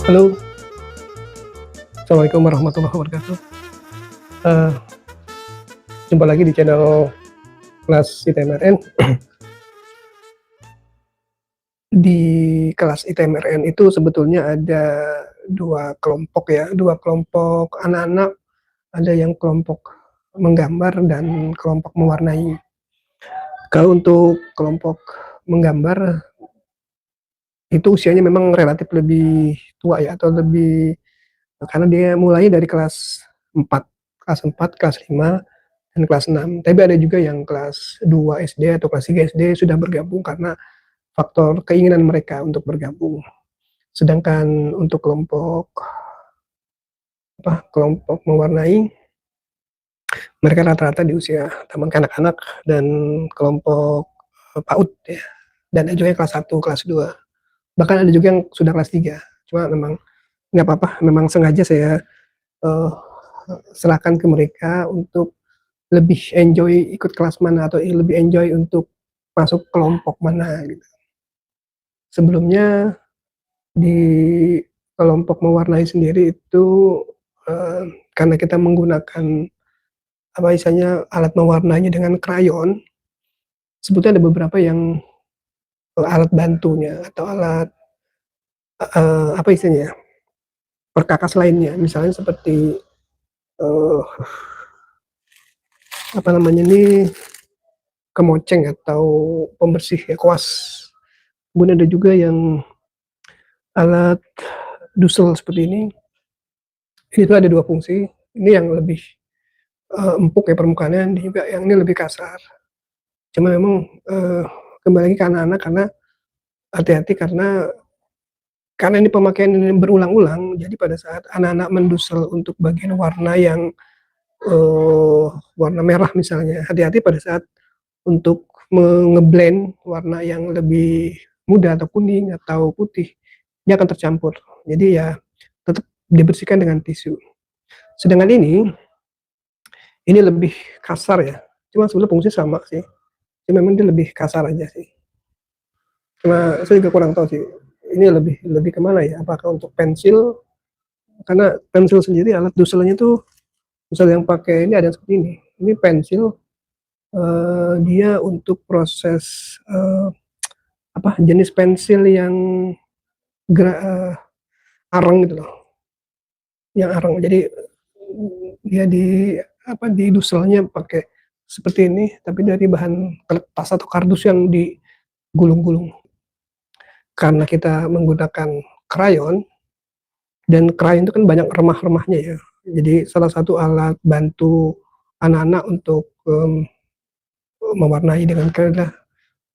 Halo, assalamualaikum warahmatullahi wabarakatuh. Eh, Jumpa lagi di channel kelas ITMRN. Di kelas ITMRN itu sebetulnya ada dua kelompok ya, dua kelompok anak-anak. Ada yang kelompok menggambar dan kelompok mewarnai. Kalau untuk kelompok menggambar itu usianya memang relatif lebih tua ya, atau lebih, karena dia mulai dari kelas 4, kelas 5, dan kelas 6. Tapi ada juga yang kelas 2 SD atau kelas 3 SD sudah bergabung karena faktor keinginan mereka untuk bergabung. Sedangkan untuk kelompok mewarnai, mereka rata-rata di usia taman kanak-kanak dan kelompok PAUD ya. Dan ada juga yang kelas 1, kelas 2. Bahkan ada juga yang sudah kelas 3. Cuma memang nggak apa-apa, memang sengaja saya uh, serahkan ke mereka untuk lebih enjoy ikut kelas mana atau lebih enjoy untuk masuk kelompok mana gitu. Sebelumnya di kelompok mewarnai sendiri itu uh, karena kita menggunakan apa istilahnya alat mewarnainya dengan krayon, sebetulnya ada beberapa yang alat bantunya atau alat apa istilahnya perkakas lainnya, misalnya seperti uh, apa namanya ini kemoceng atau pembersih ya, kuas. Kemudian ada juga yang alat dusel seperti ini. Itu ada dua fungsi. Ini yang lebih empuk ya permukaannya, ini juga yang ini lebih kasar. Cuma memang kembali lagi ke anak-anak, karena hati-hati karena ini pemakaian ini berulang-ulang. Jadi pada saat anak-anak mendusel untuk bagian warna yang warna merah misalnya, hati-hati pada saat untuk ngeblend warna yang lebih muda atau kuning atau putih, dia akan tercampur. Jadi ya tetap dibersihkan dengan tisu. Sedangkan ini lebih kasar ya. Cuma sebenarnya fungsi sama sih. Cuma memang dia lebih kasar aja sih. Cuma saya juga kurang tahu sih. Ini lebih lebih kemana ya? Apakah untuk pensil? Karena pensil sendiri alat duselnya tuh, misal yang pakai ini ada seperti ini. Ini pensil, dia untuk proses apa jenis pensil yang arang gitu loh, yang arang. Jadi dia di duselnya pakai seperti ini, tapi dari bahan kertas atau kardus yang digulung-gulung. Karena kita menggunakan krayon, dan krayon itu kan banyak remah-remahnya ya. Jadi salah satu alat bantu anak-anak untuk mewarnai dengan krayon,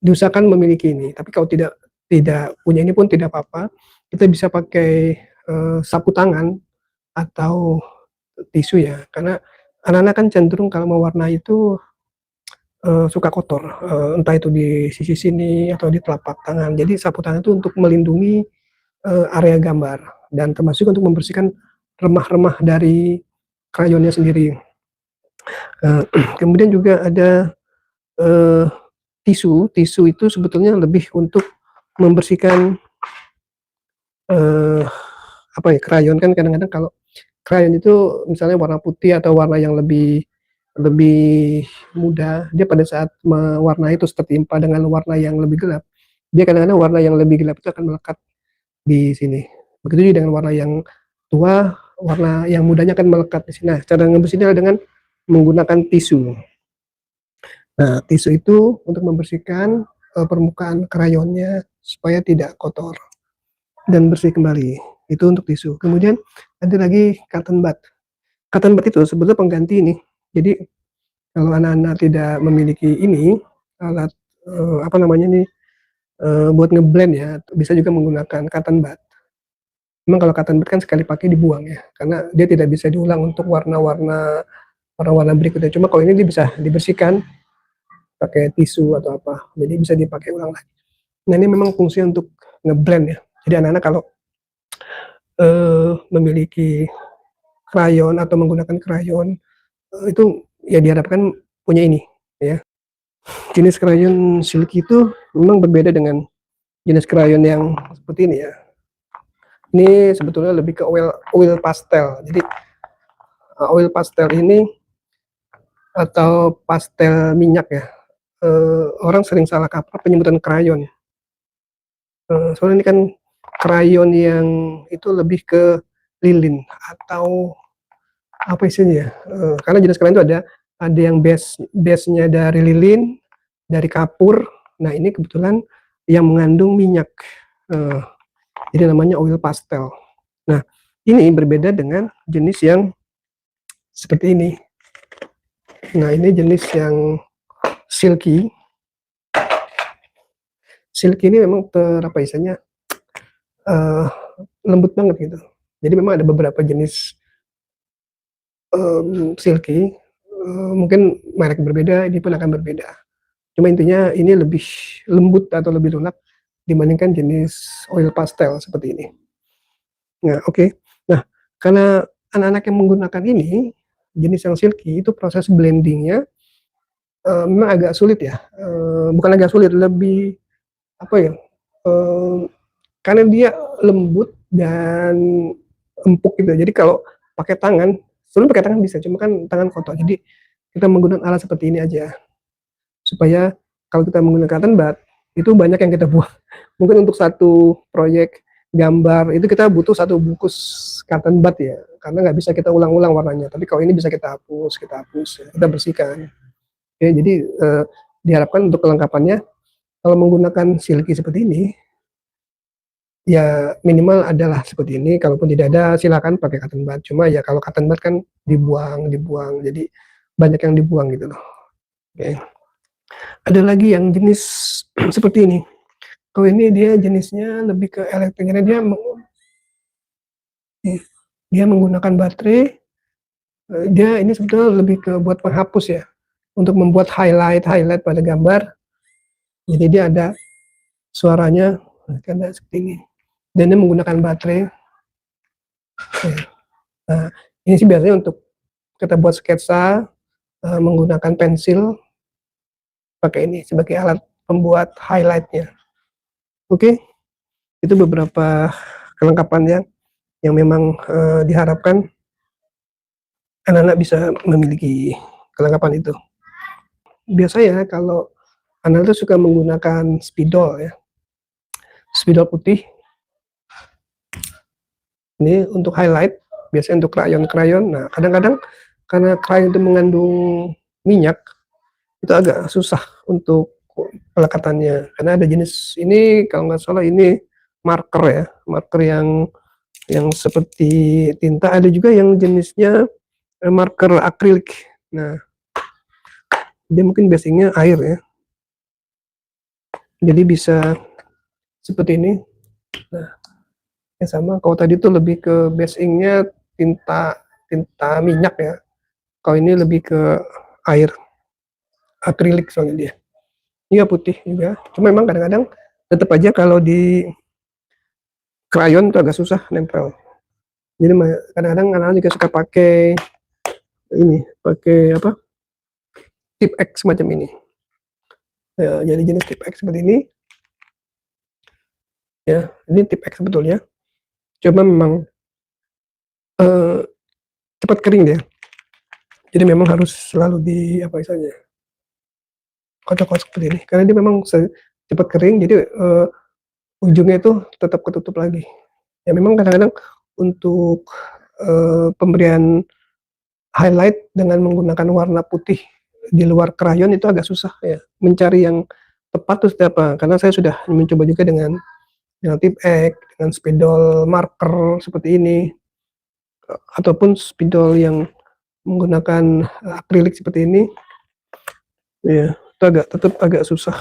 diusahakan memiliki ini. Tapi kalau tidak tidak punya ini pun tidak apa-apa. Kita bisa pakai sapu tangan atau tisu ya. Karena anak-anak kan cenderung kalau mewarnai itu suka kotor, entah itu di sisi sini atau di telapak tangan. Jadi sapu tangan itu untuk melindungi area gambar dan termasuk untuk membersihkan remah-remah dari krayonnya sendiri. Kemudian juga ada tisu. Tisu itu sebetulnya lebih untuk membersihkan apa ya, krayon. Kan kadang-kadang kalau krayon itu misalnya warna putih atau warna yang lebih lebih muda, dia pada saat mewarnai itu tertimpa dengan warna yang lebih gelap, dia kadang-kadang warna yang lebih gelap itu akan melekat di sini. Begitu juga dengan warna yang tua, warna yang mudanya akan melekat di sini. Nah, cara ngebersihinnya dengan menggunakan tisu. Nah, tisu itu untuk membersihkan permukaan krayonnya supaya tidak kotor dan bersih kembali. Itu untuk tisu. Kemudian ada lagi cotton bud. Cotton bud itu sebetulnya pengganti ini. Jadi kalau anak-anak tidak memiliki ini alat apa namanya nih buat ngeblend ya, bisa juga menggunakan cotton bud. Memang kalau cotton bud kan sekali pakai dibuang ya, karena dia tidak bisa diulang untuk warna-warna berikutnya. Cuma kalau ini dia bisa dibersihkan pakai tisu atau apa, jadi bisa dipakai ulang lagi. Nah, ini memang fungsi untuk ngeblend ya. Jadi anak-anak kalau memiliki krayon atau menggunakan krayon, itu ya diharapkan punya ini ya. Jenis krayon silky itu memang berbeda dengan jenis krayon yang seperti ini ya. Ini sebetulnya lebih ke oil pastel. Jadi oil pastel ini atau pastel minyak ya, orang sering salah kaprah penyebutan krayon. Soalnya ini kan krayon yang itu lebih ke lilin atau apa istilahnya ya, karena jenis krayon itu ada yang base-nya dari lilin, dari kapur. Nah, ini kebetulan yang mengandung minyak, jadi namanya oil pastel. Nah, ini berbeda dengan jenis yang seperti ini. Nah, ini jenis yang silky. Silky ini memang apa istilahnya, lembut banget gitu. Jadi memang ada beberapa jenis silky, mungkin merek berbeda, ini pun akan berbeda. Cuma intinya ini lebih lembut atau lebih lunak dibandingkan jenis oil pastel seperti ini. Nah, oke. Nah, karena anak-anak yang menggunakan ini, jenis yang silky itu proses blendingnya memang agak sulit ya. Bukan agak sulit, lebih apa ya? Karena dia lembut dan empuk gitu. Jadi kalau pakai tangan, sebenarnya pakai tangan bisa, cuma kan tangan kotor. Jadi kita menggunakan alat seperti ini aja supaya kalau kita menggunakan cotton bud itu banyak yang kita buang. Mungkin untuk satu proyek gambar itu kita butuh satu bungkus cotton bud ya, karena nggak bisa kita ulang-ulang warnanya. Tapi kalau ini bisa kita hapus, ya, kita bersihkan. Oke, jadi diharapkan untuk kelengkapannya kalau menggunakan silky seperti ini ya minimal adalah seperti ini. Kalaupun tidak ada silakan pakai cotton bud. Cuma ya kalau cotton bud kan dibuang, jadi banyak yang dibuang gitu loh. Oke. Ada lagi yang jenis seperti ini. Kalau ini dia jenisnya lebih ke elektriknya, dia menggunakan baterai. Dia ini sebetulnya lebih ke buat penghapus ya, untuk membuat highlight pada gambar. Jadi dia ada suaranya, karena seperti ini. Dan dia menggunakan baterai. Nah, ini sih biasanya untuk kita buat sketsa menggunakan pensil, pakai ini sebagai alat pembuat highlightnya. Oke, itu beberapa kelengkapan yang memang diharapkan anak-anak bisa memiliki kelengkapan itu. Biasanya kalau anak itu suka menggunakan spidol ya, spidol putih. Ini untuk highlight, biasanya untuk krayon-krayon. Nah, kadang-kadang karena krayon itu mengandung minyak, itu agak susah untuk pelekatannya. Karena ada jenis ini, kalau nggak salah ini marker ya, marker yang seperti tinta. Ada juga yang jenisnya marker akrilik. Nah, dia mungkin basicnya air ya. Jadi bisa seperti ini. Nah, yang sama. Kalau tadi itu lebih ke basicnya tinta minyak ya. Kalau ini lebih ke air akrilik soalnya dia. Iya putih juga. Cuma memang kadang-kadang tetap aja kalau di krayon itu agak susah nempel. Jadi kadang-kadang anak-anak juga suka pakai ini, pakai apa? Tip X semacam ini. Ya, jadi jenis tip X seperti ini. Ya, ini tip X sebetulnya. Coba memang cepat kering dia. Jadi memang harus selalu di apa istilahnya, kocok-kocok seperti ini. Karena dia memang cepat kering, jadi ujungnya itu tetap ketutup lagi. Ya memang kadang-kadang untuk pemberian highlight dengan menggunakan warna putih di luar krayon itu agak susah ya. Mencari yang tepat itu apa? Karena saya sudah mencoba juga dengan tip X, dengan spidol marker seperti ini, ataupun spidol yang menggunakan akrilik seperti ini, ya itu tetap agak susah.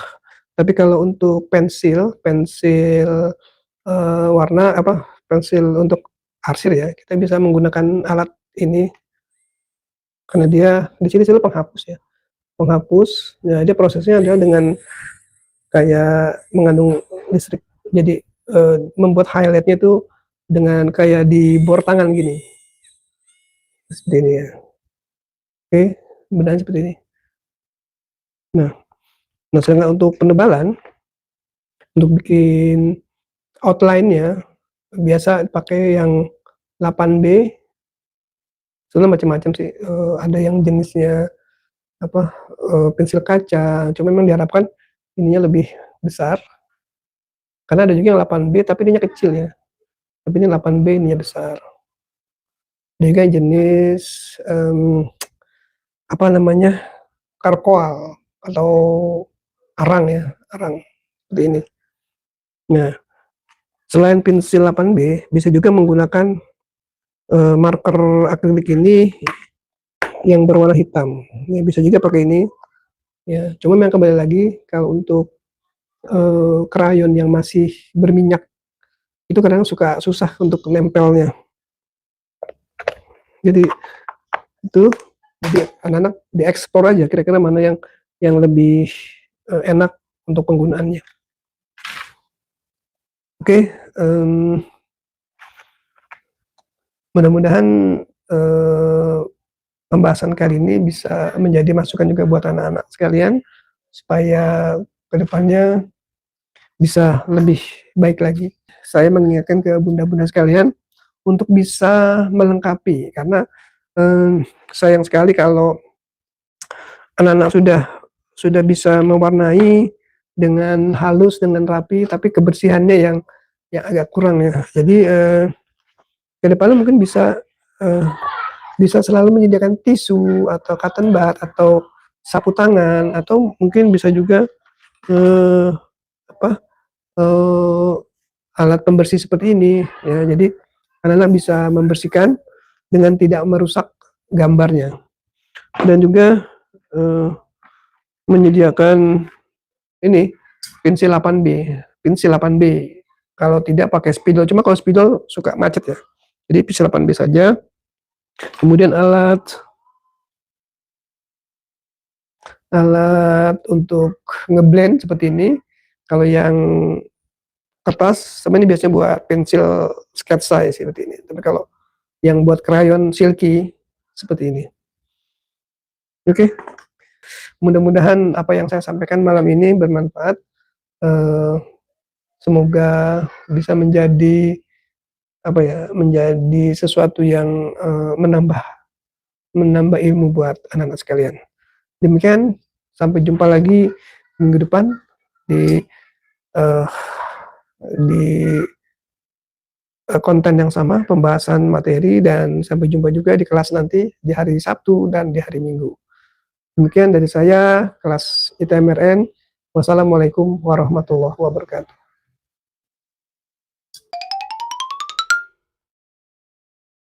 Tapi kalau untuk pensil warna apa, pensil untuk arsir ya, kita bisa menggunakan alat ini karena dia di sini selalu penghapus ya. Penghapus, ya dia prosesnya adalah dengan kayak mengandung listrik. Jadi membuat highlightnya itu dengan kayak di bor tangan gini. Seperti ini ya. Oke, benarnya seperti ini. Nah, sedangkan untuk penebalan, untuk bikin outline-nya, biasa pakai yang 8B, sebenarnya macam-macam sih, ada yang jenisnya apa, pensil kaca, cuma memang diharapkan ininya lebih besar, karena ada juga yang 8B tapi ininya kecil ya, tapi ini 8B ininya besar. Ada juga yang jenis, apa namanya, karkoal atau arang ya, arang, seperti ini. Nah, selain pensil 8B, bisa juga menggunakan, marker akrilik ini yang berwarna hitam, ya bisa juga pakai ini, ya. Cuma memang kembali lagi kalau untuk, krayon yang masih berminyak itu kadang suka susah untuk nempelnya. Jadi itu, jadi anak-anak dieksplor aja kira-kira mana yang lebih, enak untuk penggunaannya. Oke, mudah-mudahan, pembahasan kali ini bisa menjadi masukan juga buat anak-anak sekalian, supaya kedepannya bisa lebih baik lagi. Saya mengingatkan ke bunda-bunda sekalian untuk bisa melengkapi, karena, sayang sekali kalau anak-anak sudah bisa mewarnai dengan halus, dengan rapi, tapi kebersihannya yang agak kurang ya. Jadi, ke depannya mungkin bisa selalu menyediakan tisu atau cotton bud atau sapu tangan, atau mungkin bisa juga, eee, apa, eee, alat pembersih seperti ini ya. Jadi anak-anak bisa membersihkan dengan tidak merusak gambarnya, dan juga, eee, menyediakan ini, pensil 8B, kalau tidak pakai spidol, cuma kalau spidol suka macet ya, jadi pensil 8B saja. Kemudian alat untuk ngeblend seperti ini, kalau yang kertas sama ini biasanya buat pensil sketsa ya seperti ini, tapi kalau yang buat krayon silky seperti ini. Oke, mudah-mudahan apa yang saya sampaikan malam ini bermanfaat, eee, semoga bisa menjadi, apa ya, menjadi sesuatu yang, menambah menambah ilmu buat anak-anak sekalian. Demikian, sampai jumpa lagi minggu depan di, eee, di, konten yang sama, pembahasan materi, dan sampai jumpa juga di kelas nanti di hari Sabtu dan di hari Minggu. Demikian dari saya, kelas ITMRN. Wassalamualaikum warahmatullahi wabarakatuh.